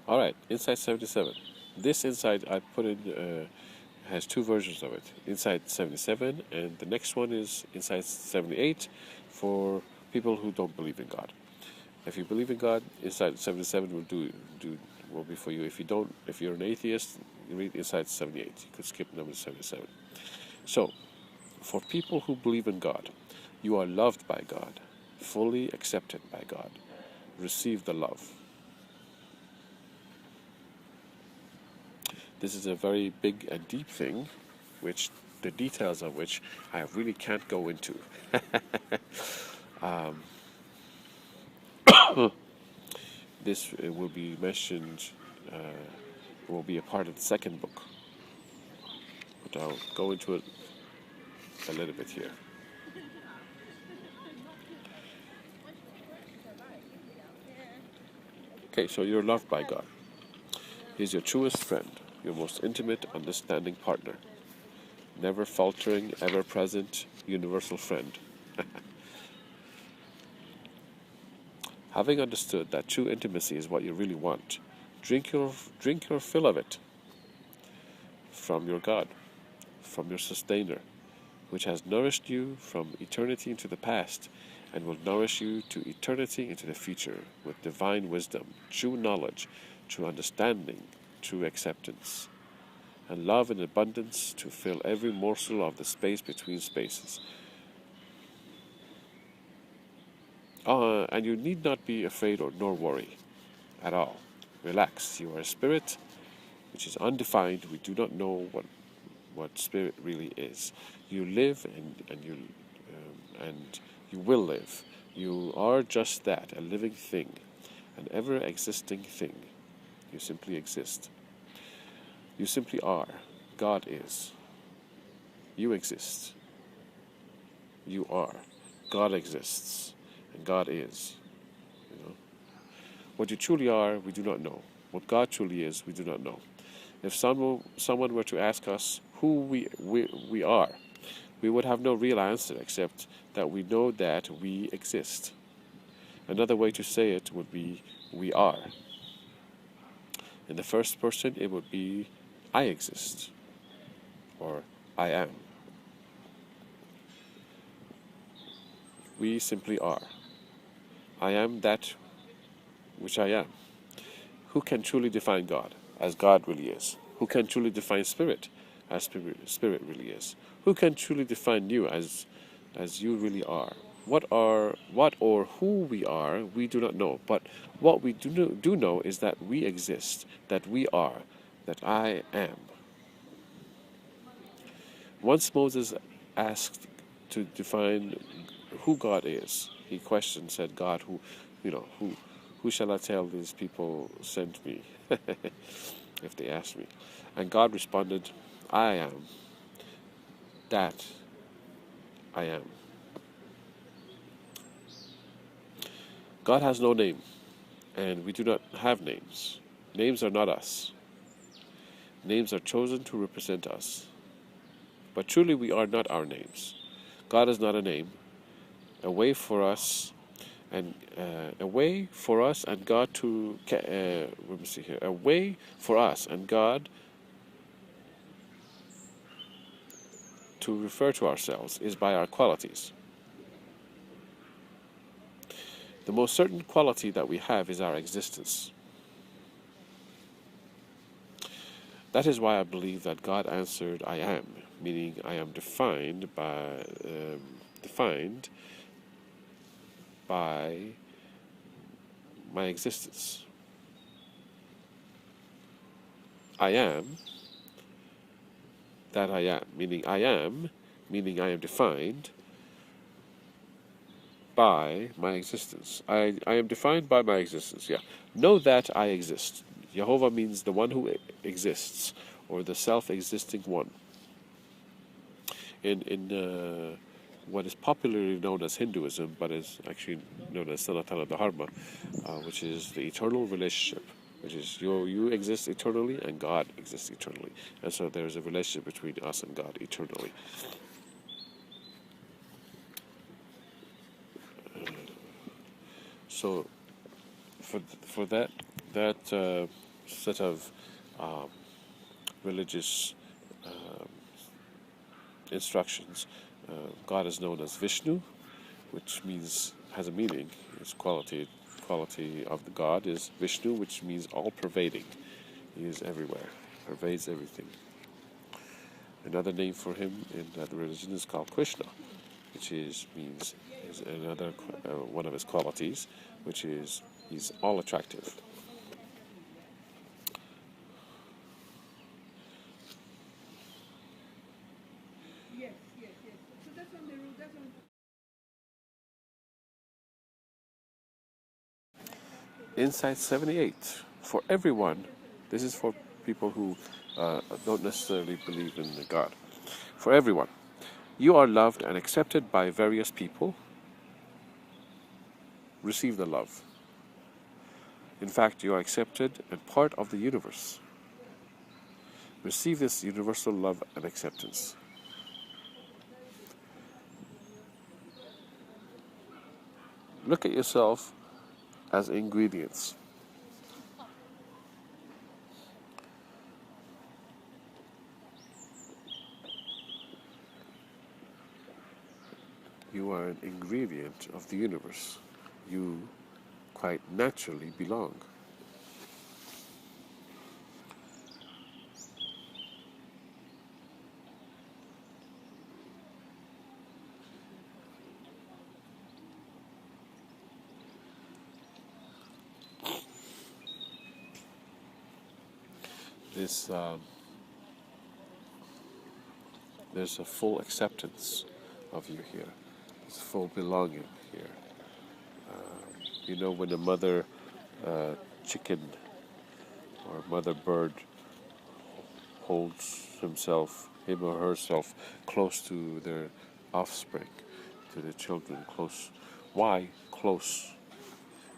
All right, Insight 77. This Insight I put in has two versions of it. Insight 77, and the next one is Insight 78 for people who don't believe in God. If you believe in God, Insight 77 will be for you. If you don't, if you're an atheist, you read Insight 78. You could skip number 77. So, for people who believe in God, you are loved by God, fully accepted by God. Receive the love. This is a very big and deep thing, which the details of which I really can't go into. This will be mentioned, will be a part of the second book, but I'll go into it a little bit here. Okay, so you're loved by God. He's your truest friend, your most intimate, understanding partner. Never faltering, ever present, universal friend. Having understood that true intimacy is what you really want, drink your fill of it from your God, from your sustainer, which has nourished you from eternity into the past and will nourish you to eternity into the future with divine wisdom, true knowledge, true understanding, true acceptance, and love in abundance to fill every morsel of the space between spaces. And you need not be afraid or nor worry at all. Relax. You are a spirit which is undefined. We do not know what spirit really is. You live and you will live. You are just that, a living thing, an ever-existing thing. You simply exist. You simply are. God is. You exist. You are. God exists. And God is. You know? What you truly are, we do not know. What God truly is, we do not know. If someone were to ask us who we are, we would have no real answer except that we know that we exist. Another way to say it would be we are. In the first person, it would be I exist, or I am. We simply are. I am that which I am. Who can truly define God as God really is? Who can truly define spirit as spirit really is? Who can truly define you as you really are? What or who we are, we do not know. But what we do know is that we exist, that we are, that I am. Once Moses asked to define who God is, he questioned, said, God, who shall I tell these people sent me, if they ask me? And God responded, I am that I am. God has no name, and we do not have names. Names are not us. Names are chosen to represent us. But truly we are not our names. God is not a name. A way for us and God to let me see here. A way for us and God to refer to ourselves is by our qualities. The most certain quality that we have is our existence. That is why I believe that God answered, I am, meaning I am defined by my existence. I am that I am, meaning I am defined by my existence. I am defined by my existence, yeah. Know that I exist. Jehovah means the one who exists, or the self-existing one. In what is popularly known as Hinduism, but is actually known as Sanatana Dharma, which is the eternal relationship, which is you exist eternally and God exists eternally. And so there's a relationship between us and God eternally. So for that set of um, religious um, instructions. God is known as Vishnu, which means has a meaning. Its quality of the God is Vishnu, which means all pervading. He is everywhere, pervades everything. Another name for him in that religion is called Krishna, which means is another one of his qualities, which is he's all attractive. Insight 78 for everyone. This is for people who don't necessarily believe in God. For everyone, you are loved and accepted by various people. Receive the love. In fact, you are accepted and part of the universe. Receive this universal love and acceptance. Look at yourself as ingredients. You are an ingredient of the universe. You quite naturally belong. This there's a full acceptance of you here. There's full belonging here. You know, when a mother chicken or mother bird holds him or herself, close to their offspring, to their children, close. Why close?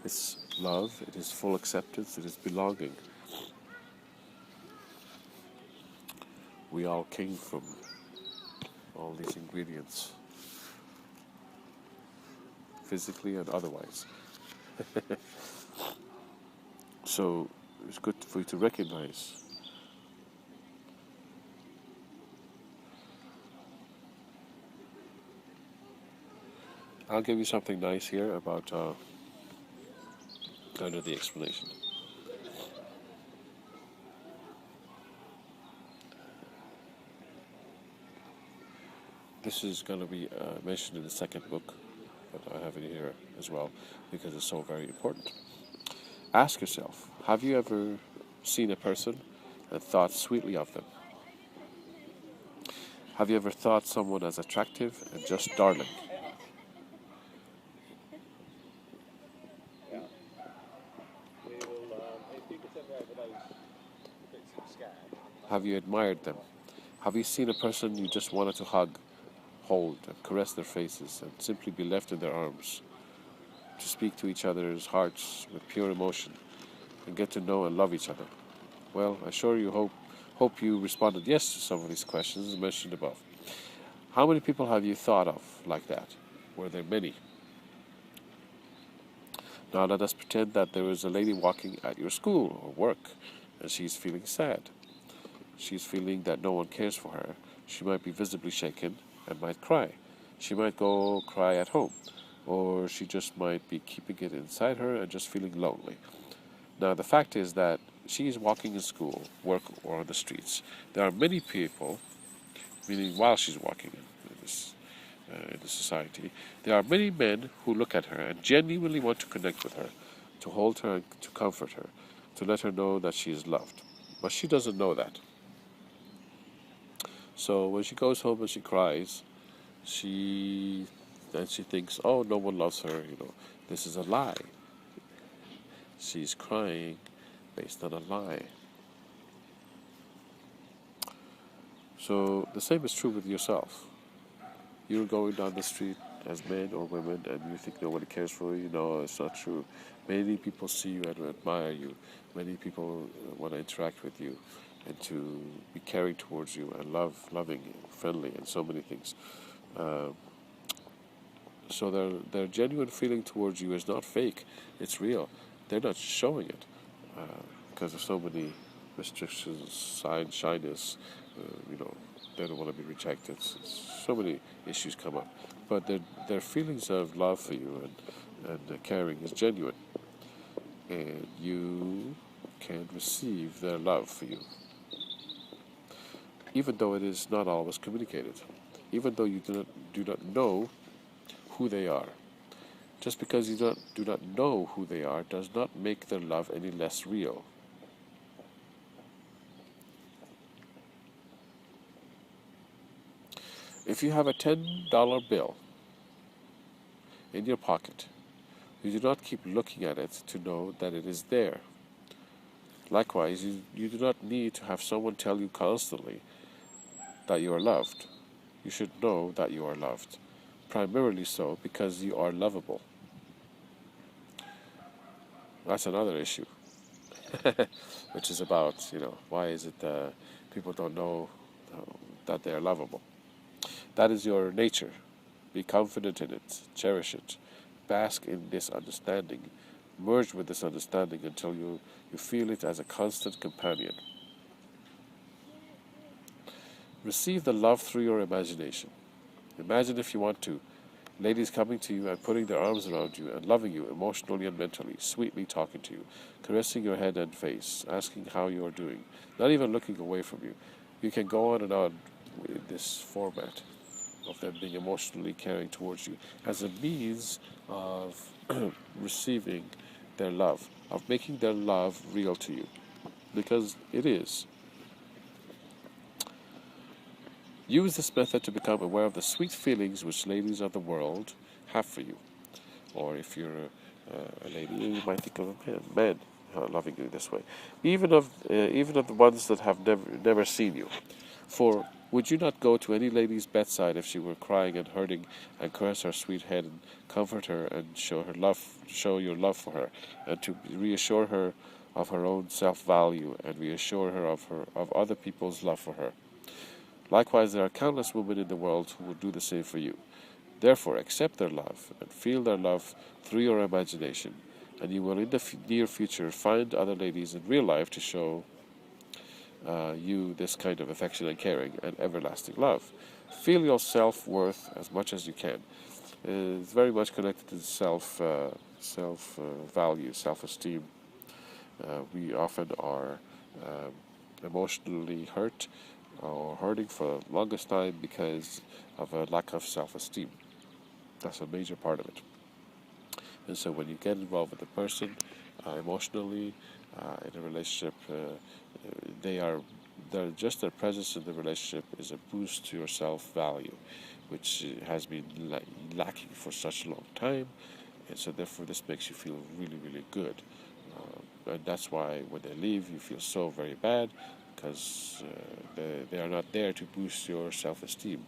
It's love, it is full acceptance, it is belonging. We all came from all these ingredients, physically and otherwise. So it's good for you to recognize. I'll give you something nice here about under the explanation. This is going to be mentioned in the second book, but I have it here as well because it's so very important. Ask yourself, have you ever seen a person and thought sweetly of them? Have you ever thought someone as attractive and just darling? Have you admired them? Have you seen a person you just wanted to hug, hold, and caress their faces and simply be left in their arms? To speak to each other's hearts with pure emotion and get to know and love each other? Well, I sure you hope you responded yes to some of these questions mentioned above. How many people have you thought of like that? Were there many? Now let us pretend that there is a lady walking at your school or work and she's feeling sad. She's feeling that no one cares for her. She might be visibly shaken and might cry. She might go cry at home, or she just might be keeping it inside her and just feeling lonely. Now the fact is that she is walking in school, work, or on the streets. There are many people, meaning while she's walking in the society, there are many men who look at her and genuinely want to connect with her, to hold her and to comfort her, to let her know that she is loved. But she doesn't know that. So when she goes home and she cries, she thinks, oh, no one loves her, this is a lie. She's crying based on a lie. So the same is true with yourself. You're going down the street as men or women and you think nobody cares for you. No, it's not true. Many people see you and admire you. Many people want to interact with you and to be caring towards you and loving, friendly, and so many things. So their genuine feeling towards you is not fake. It's real. They're not showing it because of so many restrictions, shyness, they don't want to be rejected. So many issues come up, but their feelings of love for you and caring is genuine, and you can receive their love for you, even though it is not always communicated, even though you do not know who they are. Just because you do not know who they are does not make their love any less real. If you have a $10 bill in your pocket, you do not keep looking at it to know that it is there. Likewise, you do not need to have someone tell you constantly that you are loved. You should know that you are loved, primarily so because you are lovable. That's another issue, which is about, why is it that people don't know that they are lovable? That is your nature. Be confident in it, cherish it, bask in this understanding, merge with this understanding until you feel it as a constant companion. Receive the love through your imagination. Imagine, if you want to, ladies coming to you and putting their arms around you and loving you emotionally and mentally, sweetly talking to you, caressing your head and face, asking how you are doing, not even looking away from you. You can go on and on with this format of them being emotionally caring towards you as a means of receiving their love, of making their love real to you, because it is. Use this method to become aware of the sweet feelings which ladies of the world have for you. Or if you're a lady, you might think of a man loving you this way. Even of the ones that have never seen you. For would you not go to any lady's bedside if she were crying and hurting, and caress her sweet head and comfort her and show your love for her, and to reassure her of her own self-value and reassure her of other people's love for her? Likewise, there are countless women in the world who would do the same for you. Therefore, accept their love and feel their love through your imagination, and you will in the near future find other ladies in real life to show you this kind of affection and caring and everlasting love. Feel your self-worth as much as you can. It's very much connected to self-value, self-esteem. We often are emotionally hurt or hurting for the longest time because of a lack of self-esteem. That's a major part of it. And so when you get involved with a person emotionally in a relationship, just their presence in the relationship is a boost to your self-value, which has been lacking for such a long time, and so therefore this makes you feel really, really good. And that's why when they leave, you feel so very bad, because they are not there to boost your self-esteem.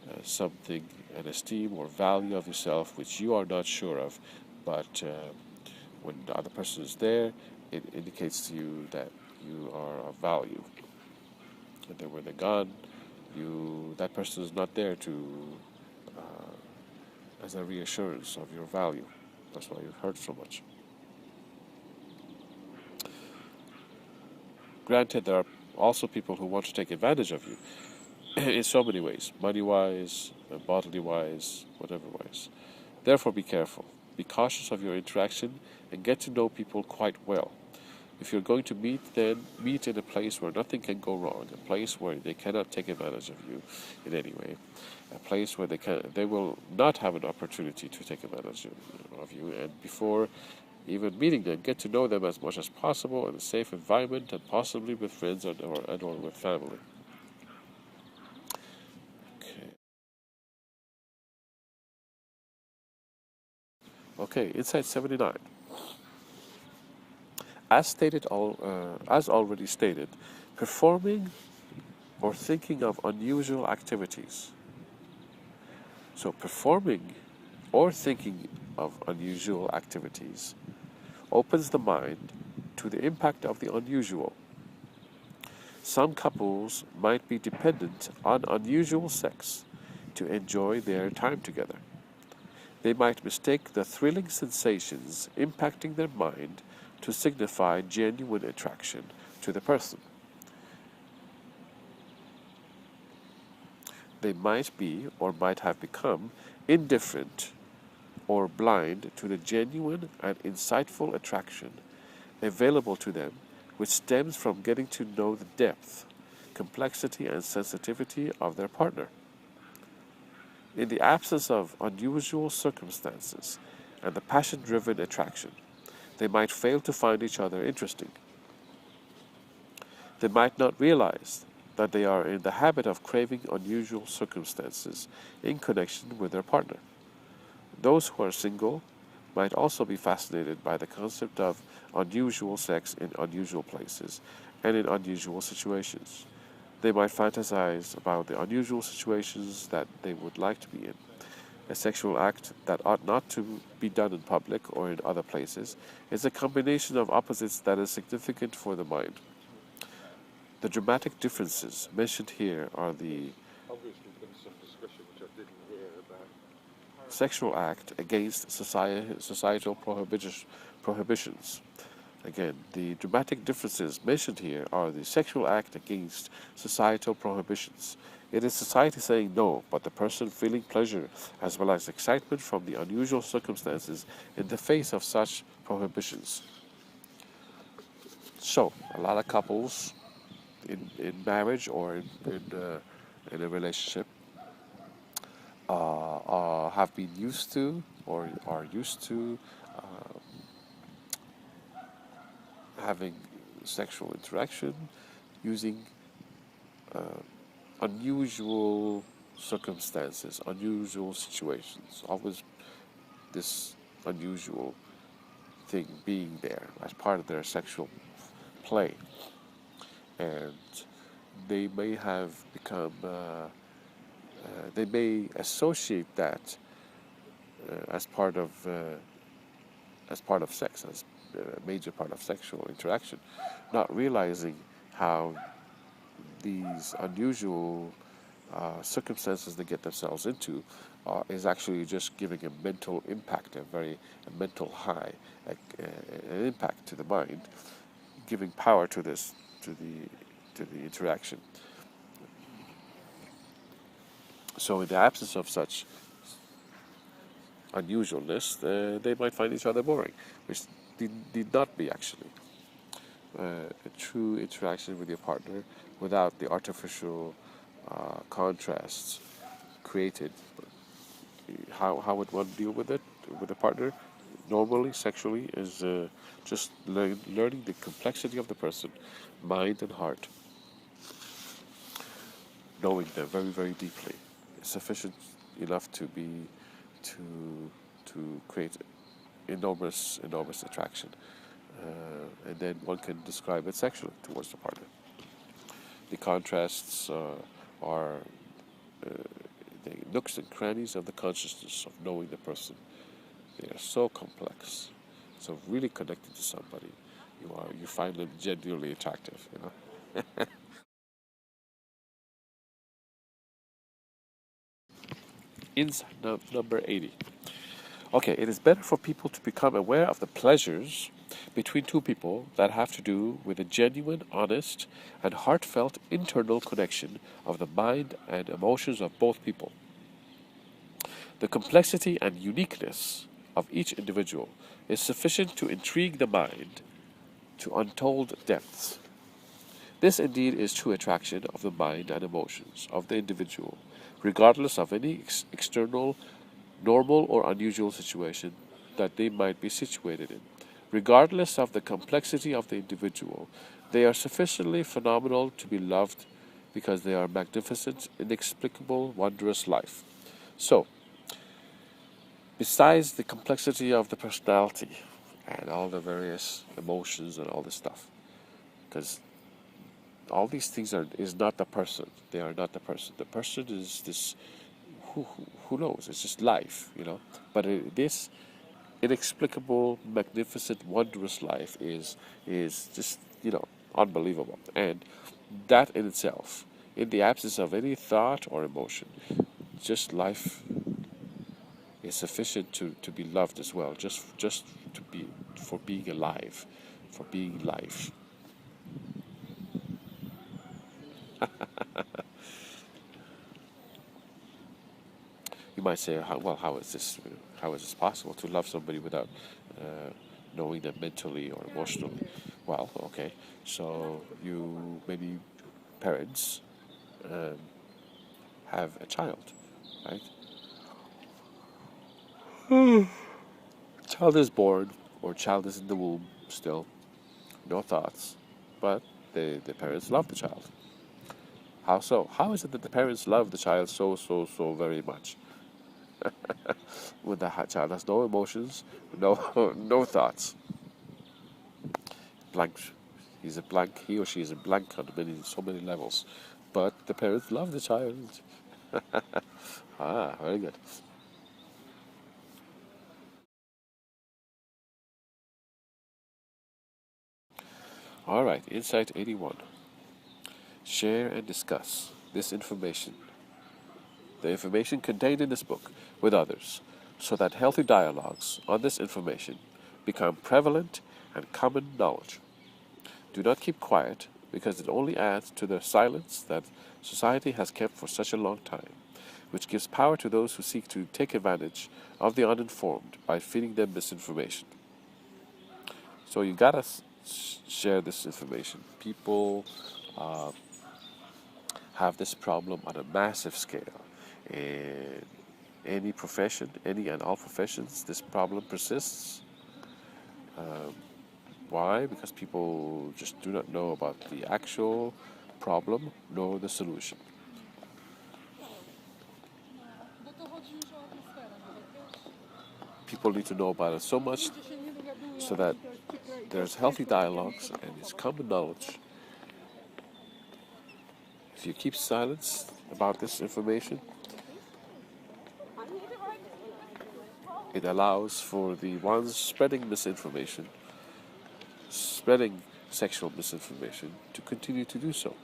An esteem or value of yourself which you are not sure of, but when the other person is there, it indicates to you that you are of value. And then when they're gone, that person is not there as a reassurance of your value. That's why you hurt so much. Granted, there are also people who want to take advantage of you in so many ways, money-wise, bodily-wise, whatever-wise. Therefore, be careful. Be cautious of your interaction and get to know people quite well. If you're going to meet, then meet in a place where nothing can go wrong, a place where they cannot take advantage of you in any way, a place where they will not have an opportunity to take advantage of you. And before even meeting them, get to know them as much as possible in a safe environment, and possibly with friends or with family. Okay, Insight 79. As already stated, performing or thinking of unusual activities. So performing or thinking of unusual activities opens the mind to the impact of the unusual. Some couples might be dependent on unusual sex to enjoy their time together. They might mistake the thrilling sensations impacting their mind to signify genuine attraction to the person. They might be or might have become indifferent or blind to the genuine and insightful attraction available to them, which stems from getting to know the depth, complexity, and sensitivity of their partner. In the absence of unusual circumstances and the passion-driven attraction, they might fail to find each other interesting. They might not realize that they are in the habit of craving unusual circumstances in connection with their partner. Those who are single might also be fascinated by the concept of unusual sex in unusual places and in unusual situations. They might fantasize about the unusual situations that they would like to be in. A sexual act that ought not to be done in public or in other places is a combination of opposites that is significant for the mind. The dramatic differences mentioned here are the sexual act against societal prohibitions. Again, the dramatic differences mentioned here are the sexual act against societal prohibitions. It is society saying no, but the person feeling pleasure as well as excitement from the unusual circumstances in the face of such prohibitions. So, a lot of couples in marriage or in a relationship have been used to or are used to having sexual interaction using unusual circumstances, unusual situations, always this unusual thing being there as part of their sexual play. And they may have become, they may associate that as part of sex, as a major part of sexual interaction, not realizing how these unusual circumstances they get themselves into is actually just giving a mental impact, a mental high, an impact to the mind, giving power to this, to the interaction. So in the absence of such unusualness, they might find each other boring, which did not be actually a true interaction with your partner without the artificial contrasts created. How would one deal with it with a partner? Normally, sexually, is just learning the complexity of the person, mind and heart, knowing them very, very deeply. It's sufficient enough to create enormous attraction, and then one can describe it sexually towards the partner. The contrasts are the nooks and crannies of the consciousness of knowing the person. They are so complex, so really connected to somebody. You find them genuinely attractive. Insight number 80. Okay, it is better for people to become aware of the pleasures between two people that have to do with a genuine, honest, and heartfelt internal connection of the mind and emotions of both people. The complexity and uniqueness of each individual is sufficient to intrigue the mind to untold depths. This indeed is true attraction of the mind and emotions of the individual, regardless of any external, normal, or unusual situation that they might be situated in. Regardless of the complexity of the individual, they are sufficiently phenomenal to be loved because they are magnificent, inexplicable, wondrous life. So, besides the complexity of the personality and all the various emotions and all this stuff, because all these things is not the person. They are not the person. The person is this. Who knows? It's just life, But this inexplicable, magnificent, wondrous life is just unbelievable. And that in itself, in the absence of any thought or emotion, just life is sufficient to be loved as well, just to be for being alive, for being life. You might say, well, how is this possible to love somebody without uh, knowing them mentally or emotionally? Well, okay, so you maybe parents um, have a child, right? Child is born, or child is in the womb still, no thoughts, but the parents love the child. How so? How is it that the parents love the child so very much? When the child has no emotions, no no thoughts, blank. He's a blank. He or she is a blank on so many levels, but the parents love the child. Ah, very good. All right, Insight 81. Share and discuss this information, the information contained in this book, with others, so that healthy dialogues on this information become prevalent and common knowledge. Do not keep quiet, because it only adds to the silence that society has kept for such a long time, which gives power to those who seek to take advantage of the uninformed by feeding them misinformation. So you gotta share this information. People have this problem on a massive scale. In any profession, any and all professions, this problem persists. Why? Because people just do not know about the actual problem nor the solution. People need to know about it so much so that there's healthy dialogues and it's common knowledge. If you keep silence about this information, it allows for the ones spreading misinformation, spreading sexual misinformation, to continue to do so,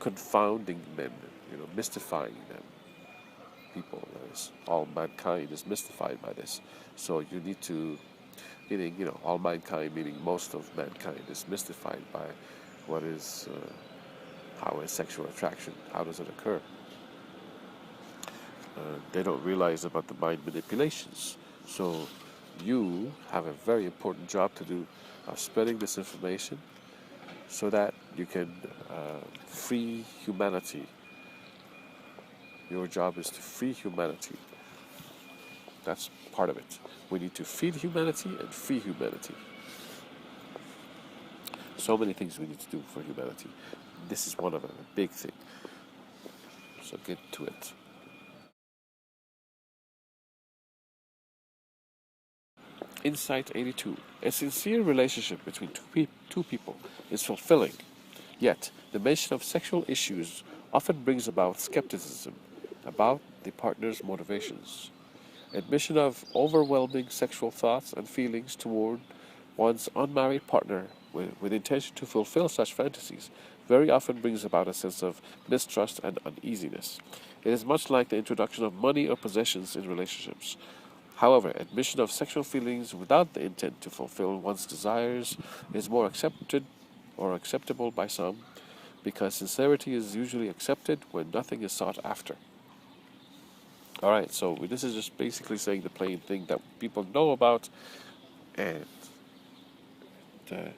confounding men, mystifying them. People, all mankind is mystified by this. So you need to, meaning, all mankind, meaning most of mankind, is mystified by what is, how is sexual attraction, how does it occur? They don't realize about the mind manipulations. So you have a very important job to do of spreading this information so that you can free humanity. Your job is to free humanity. That's part of it. We need to feed humanity and free humanity. So many things we need to do for humanity. This is one of them, a big thing. So get to it. Insight 82. A sincere relationship between two people is fulfilling, yet the mention of sexual issues often brings about skepticism about the partner's motivations. Admission of overwhelming sexual thoughts and feelings toward one's unmarried partner with intention to fulfill such fantasies very often brings about a sense of mistrust and uneasiness. It is much like the introduction of money or possessions in relationships. However, admission of sexual feelings without the intent to fulfill one's desires is more accepted or acceptable by some, because sincerity is usually accepted when nothing is sought after. Alright, so this is just basically saying the plain thing that people know about and uh,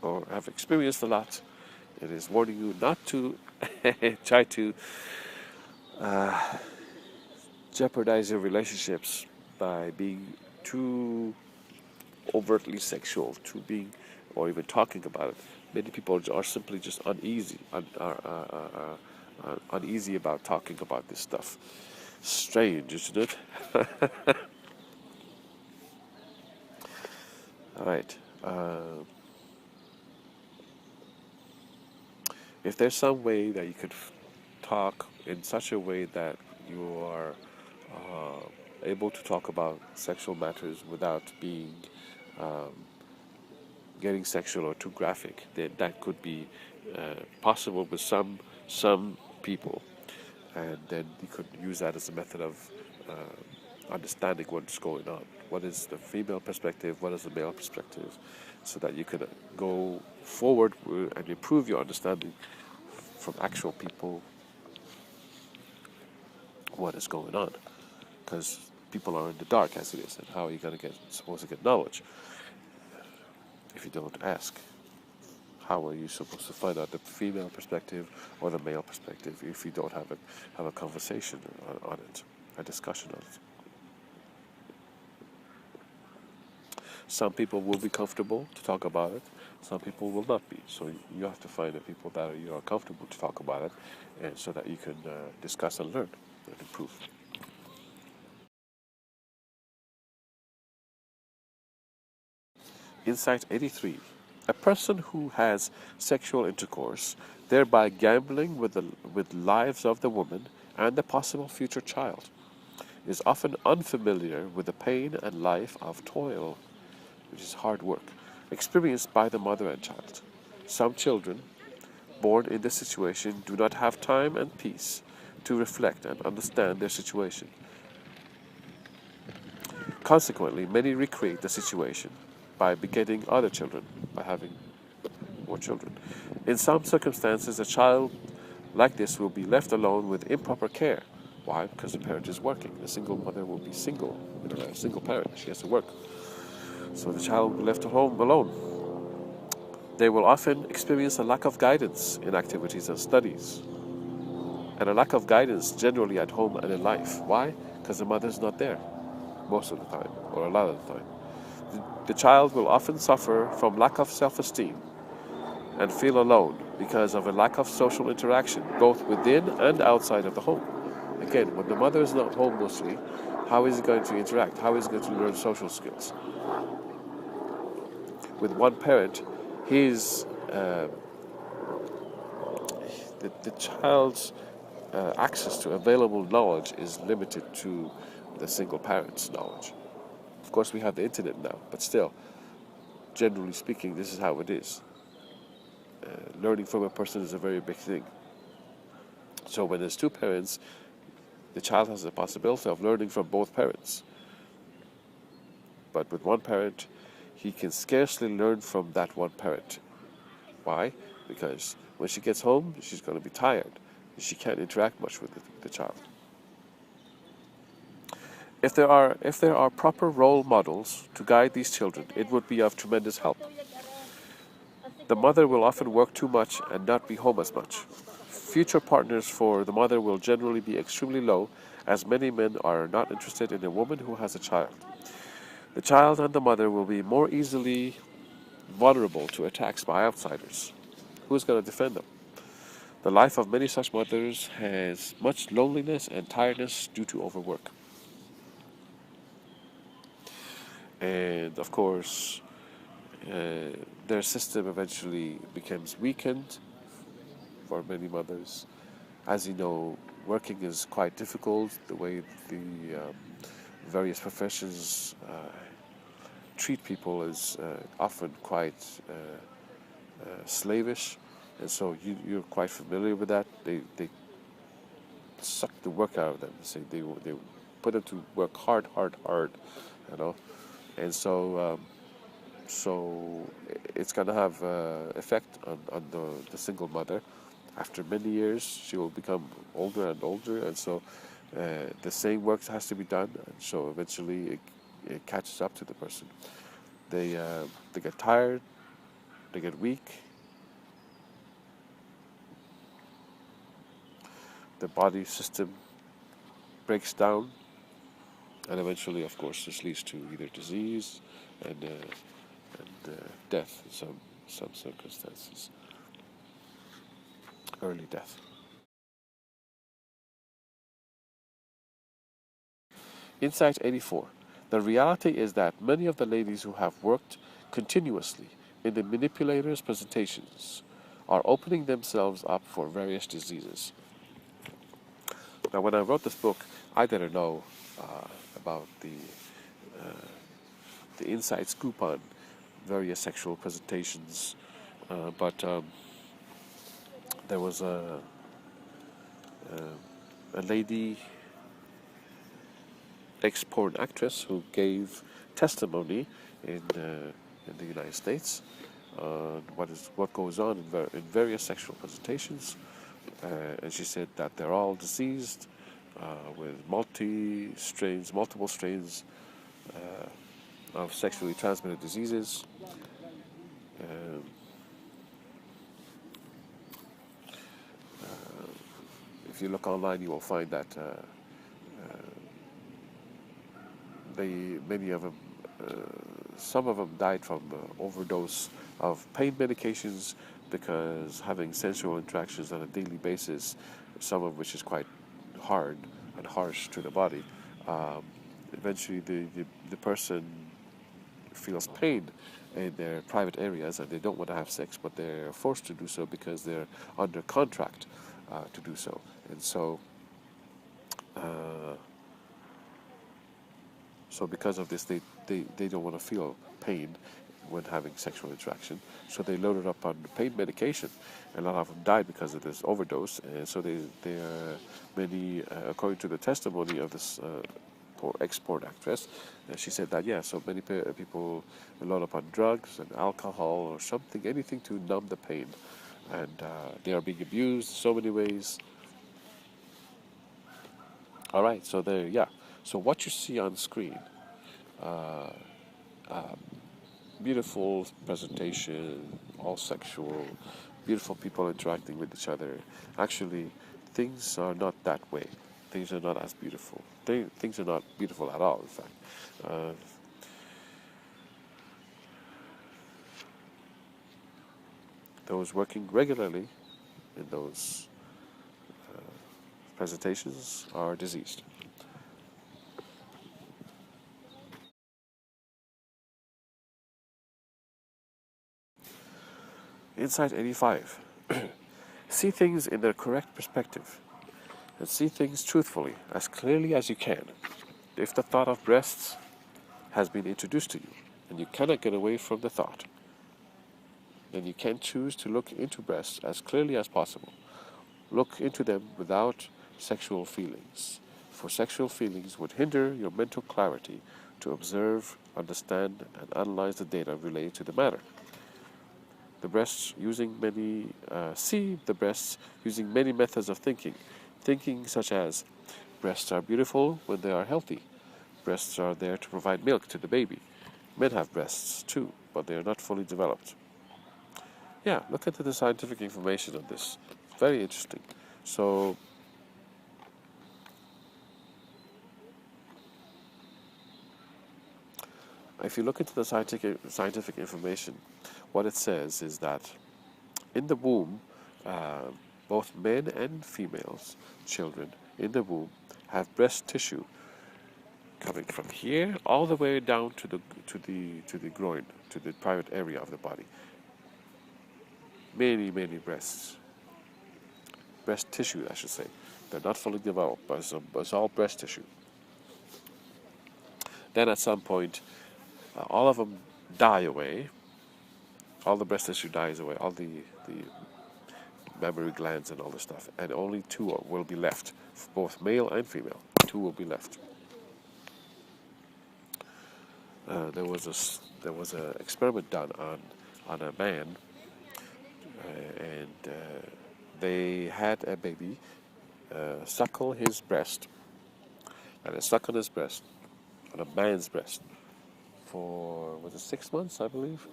or have experienced a lot. It is warning you not to try to jeopardize your relationships by being too overtly sexual, to being, or even talking about it. Many people are simply just uneasy about talking about this stuff. Strange, isn't it? All right. If there's some way that you could talk in such a way that you are able to talk about sexual matters without being getting sexual or too graphic, then that could be possible with some people. and then you could use that as a method of understanding what's going on. What is the female perspective? What is the male perspective? So that you can go forward and improve your understanding from actual people what is going on. Because people are in the dark as it is, and how are you supposed to get knowledge if you don't ask? How are you supposed to find out the female perspective or the male perspective if you don't have a conversation on it, a discussion on it? Some people will be comfortable to talk about it. Some people will not be. So you have to find the people that you are comfortable to talk about it, and so that you can discuss and learn and improve. Insight 83. A person who has sexual intercourse, thereby gambling with lives of the woman and the possible future child, is often unfamiliar with the pain and life of toil, which is hard work, experienced by the mother and child. Some children, born in this situation, do not have time and peace to reflect and understand their situation. Consequently, many recreate the situation by begetting other children, by having more children. In some circumstances, a child like this will be left alone with improper care. Why? Because the parent is working. The single mother will be single, a single parent. She has to work. So the child will be left at home alone. They will often experience a lack of guidance in activities and studies, and a lack of guidance generally at home and in life. Why? Because the mother is not there most of the time, or a lot of the time. The child will often suffer from lack of self-esteem and feel alone because of a lack of social interaction, both within and outside of the home. Again, when the mother is not home mostly, how is he going to interact? How is he going to learn social skills? With one parent, his the child's access to available knowledge is limited to the single parent's knowledge. Of course, we have the internet now, but still, generally speaking, this is how it is. Learning from a person is a very big thing. So when there's two parents, the child has the possibility of learning from both parents. But with one parent, he can scarcely learn from that one parent. Why? Because when she gets home, she's going to be tired. She can't interact much with the child. If there are proper role models to guide these children, it would be of tremendous help. The mother will often work too much and not be home as much. Future partners for the mother will generally be extremely low, as many men are not interested in a woman who has a child. The child and the mother will be more easily vulnerable to attacks by outsiders. Who's going to defend them? The life of many such mothers has much loneliness and tiredness due to overwork. And of course, their system eventually becomes weakened for many mothers. As you know, working is quite difficult. The way the various professions treat people is often quite slavish, and so you're quite familiar with that. They suck the work out of them. They put them to work hard, you know, and so it's going to have effect on the single mother. After many years, she will become older and older, and so the same work has to be done, and so eventually it catches up to the person. They get tired, they get weak, the body system breaks down, and eventually, of course, this leads to either disease and death in some circumstances, early death. Insight 84. The reality is that many of the ladies who have worked continuously in the manipulator's presentations are opening themselves up for various diseases. Now, when I wrote this book, I didn't know about the inside scoop on various sexual presentations, but there was a a lady ex-porn actress who gave testimony in the United States on what goes on in various sexual presentations, and she said that they're all diseased with multiple strains of sexually transmitted diseases. Um, if you look online, you will find that many of them, some of them died from overdose of pain medications because having sensual interactions on a daily basis, some of which is quite hard and harsh to the body, eventually the person feels pain in their private areas and they don't want to have sex, but they're forced to do so because they're under contract to do so. And so because of this, they don't want to feel pain when having sexual interaction. So they loaded up on pain medication. And a lot of them died because of this overdose. And so they are many, according to the testimony of this ex-porn actress, she said that, yeah, so many people load up on drugs and alcohol or something, anything to numb the pain. And they are being abused so many ways. All right, so there, yeah. So what you see on screen, beautiful presentation, all sexual, beautiful people interacting with each other. Actually, things are not that way. Things are not as beautiful. Things are not beautiful at all, in fact. Those working regularly in those presentations are diseased. Insight 85. See things in their correct perspective and see things truthfully, as clearly as you can. If the thought of breasts has been introduced to you and you cannot get away from the thought, then you can choose to look into breasts as clearly as possible. Look into them without sexual feelings, for sexual feelings would hinder your mental clarity to observe, understand, and analyze the data related to the matter. See the breasts using many methods of thinking such as, breasts are beautiful when they are healthy. Breasts are there to provide milk to the baby. Men have breasts too, but they are not fully developed. Yeah, look into the scientific information on this. Very interesting. So, if you look into the scientific information, what it says is that in the womb, both men and females, children in the womb, have breast tissue coming from here all the way down to the groin, to the private area of the body. Many breast tissue, I should say. They're not fully developed, but it's all breast tissue. Then at some point, all of them die away. All the breast tissue dies away, all the mammary glands and all the stuff, and only two will be left, both male and female. Two will be left. There was an experiment done on a man, and they had a baby suckle his breast, and it sucked on his breast, on a man's breast, for, was it 6 months, I believe?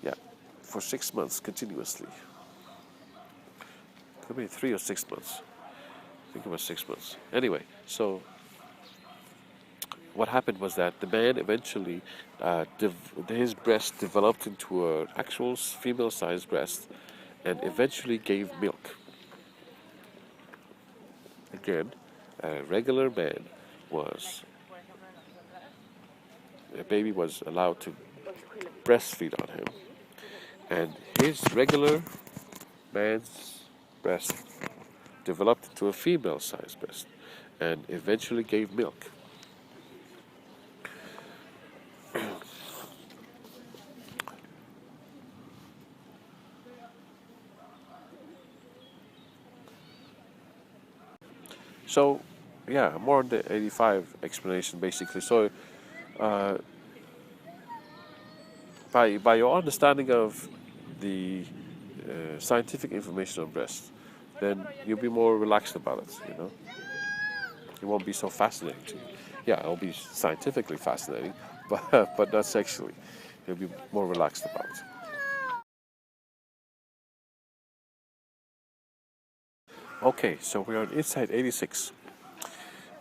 Yeah, for 6 months continuously. Could be 3 or 6 months. I think it was 6 months. Anyway, so what happened was that the man eventually, his breast developed into an actual female-sized breast, and eventually gave milk. Again, a regular man a baby was allowed to breastfeed on him, and his regular man's breast developed into a female-sized breast, and eventually gave milk. So, yeah, more on the 85 explanation basically. So, uh, by your understanding of the scientific information on breast, then you'll be more relaxed about it. It won't be so fascinating to you. Yeah, it'll be scientifically fascinating, but not sexually. You'll be more relaxed about it. Okay, so we're on insight 86.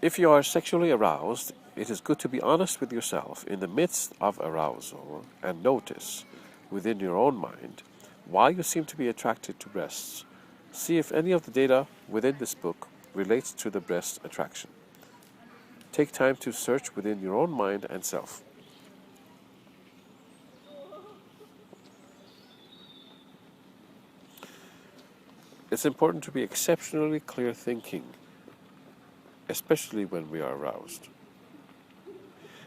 If you are sexually aroused, it is good to be honest with yourself in the midst of arousal and notice within your own mind why you seem to be attracted to breasts. See if any of the data within this book relates to the breast attraction. Take time to search within your own mind and self. It's important to be exceptionally clear thinking, especially when we are aroused.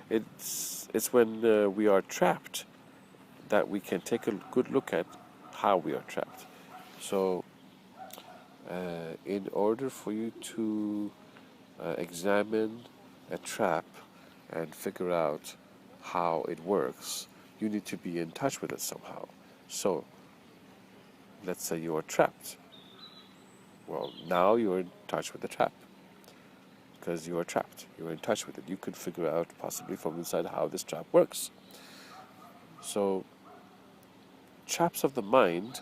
It's when we are trapped that we can take a good look at how we are trapped. So, in order for you to examine a trap and figure out how it works, you need to be in touch with it somehow. So, let's say you are trapped. Well, now you're in touch with the trap because you are trapped. You're in touch with it. You could figure out possibly from inside how this trap works. So, traps of the mind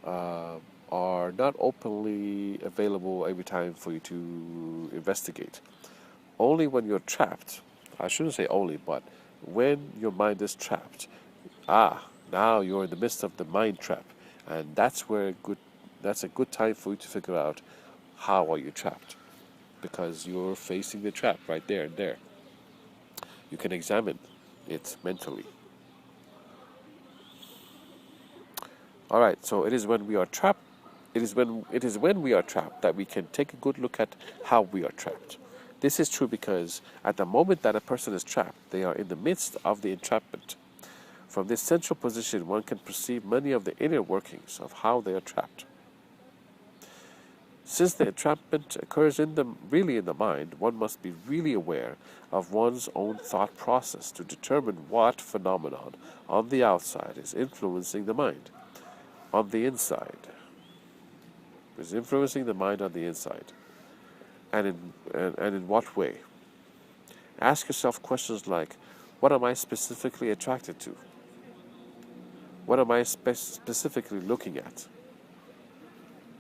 are not openly available every time for you to investigate. Only when you're trapped, I shouldn't say only, but when your mind is trapped, now you're in the midst of the mind trap, and that's a good time for you to figure out how are you trapped, because you're facing the trap right there and there. You can examine it mentally. All right, so it is when we are trapped. It is when we are trapped that we can take a good look at how we are trapped. This is true because at the moment that a person is trapped, they are in the midst of the entrapment. From this central position, one can perceive many of the inner workings of how they are trapped. Since the entrapment occurs really in the mind, one must be really aware of one's own thought process to determine what phenomenon on the outside is influencing the mind on the inside. Is influencing the mind on the inside, and in what way? Ask yourself questions like, what am I specifically attracted to? What am I specifically looking at?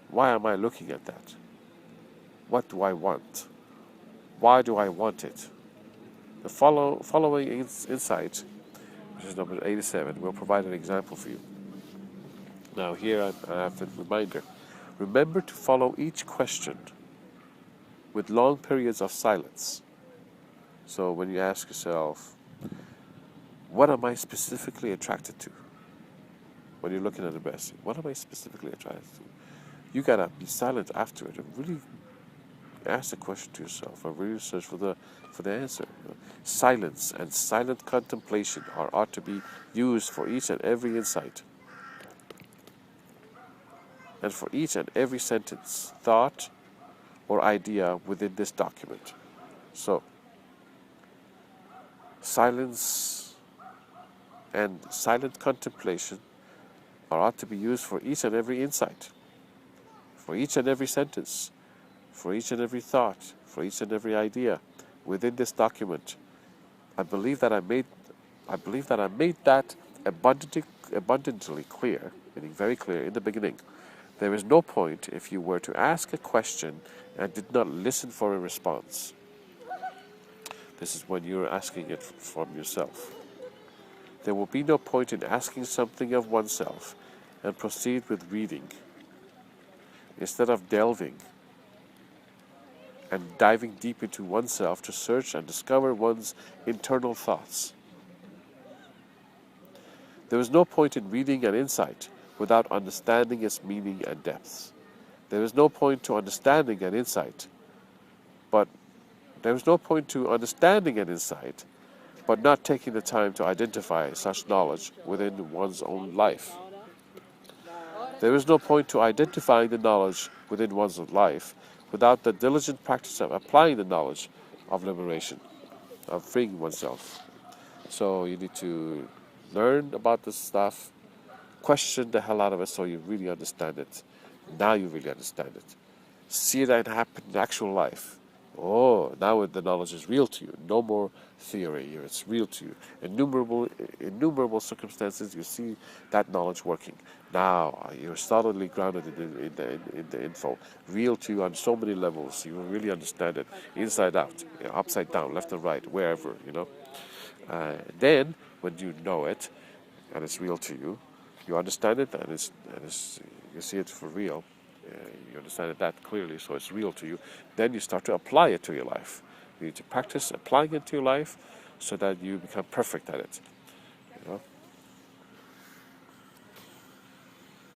Why am I looking at that? What do I want? Why do I want it? The following insight, which is number 87, will provide an example for you. Now here I have a reminder. Remember to follow each question with long periods of silence. So when you ask yourself, what am I specifically attracted to? When you're looking at the breast, what am I specifically attracted to? You gotta be silent after it and really ask the question to yourself and really search for the answer. Silence and silent contemplation ought to be used for each and every insight, and for each and every sentence, thought, or idea within this document. So, silence and silent contemplation ought to be used for each and every insight, for each and every sentence, for each and every thought, for each and every idea within this document. I believe that I made that abundantly clear, meaning very clear in the beginning. There is no point if you were to ask a question and did not listen for a response. This is when you're asking it from yourself. There will be no point in asking something of oneself and proceed with reading, instead of delving and diving deep into oneself to search and discover one's internal thoughts. There is no point in reading an insight without understanding its meaning and depths. There is no point to understanding an insight, but not taking the time to identify such knowledge within one's own life. There is no point to identifying the knowledge within one's life without the diligent practice of applying the knowledge of liberation, of freeing oneself. So you need to learn about this stuff, question the hell out of it so you really understand it. Now you really understand it. See that happen in actual life. Oh, now the knowledge is real to you. No more theory here. It's real to you. Innumerable circumstances, you see that knowledge working. Now you're solidly grounded in the info. Real to you on so many levels. You will really understand it inside out, upside down, left and right, wherever, Then, when you know it, and it's real to you, you understand it, and you see it for real. You understand it that clearly, so it's real to you. Then you start to apply it to your life. You need to practice applying it to your life, so that you become perfect at it.